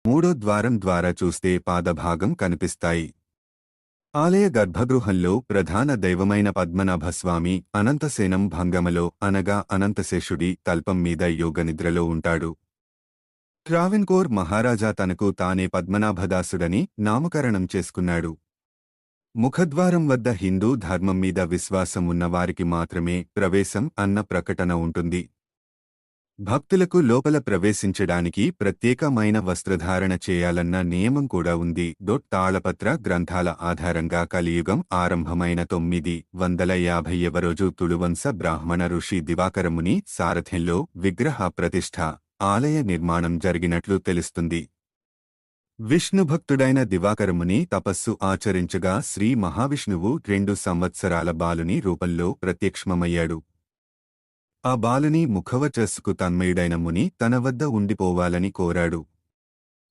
మూడో ద్వారం ద్వారా చూస్తే పాదభాగం కనిపిస్తాయి. ఆలయ గర్భగృహంలో ప్రధాన దైవమైన పద్మనాభస్వామి అనంతసేనం భంగమలో అనగా అనంతశేషుడి తల్పం మీద యోగనిద్రలో ఉంటాడు. ట్రావెన్కోర్ మహారాజా తనకు తానే పద్మనాభదాసుడని నామకరణం చేసుకున్నాడు. ముఖద్వారం వద్ద హిందూ ధర్మం మీద విశ్వాసం ఉన్నవారికి మాత్రమే ప్రవేశం అన్న ప్రకటన ఉంటుంది. భక్తులకు లోపల ప్రవేశించడానికి ప్రత్యేకమైన వస్త్రధారణ చేయాలన్న నియమం కూడా ఉంది. తాళపత్ర గ్రంథాల ఆధారంగా కలియుగం ఆరంభమైన 950వ రోజు తుళువంశ బ్రాహ్మణ ఋషి దివాకరముని సారథ్యంలో విగ్రహ ప్రతిష్ఠ, ఆలయ నిర్మాణం జరిగినట్లు తెలుస్తుంది. విష్ణుభక్తుడైన దివాకరముని తపస్సు ఆచరించగా శ్రీ మహావిష్ణువు 2 సంవత్సరాల బాలుని రూపంలో ప్రత్యక్షమయ్యాడు. ఆ బాలుని ముఖవచస్సుకు తన్మయుడైన ముని తన వద్ద ఉండిపోవాలని కోరాడు.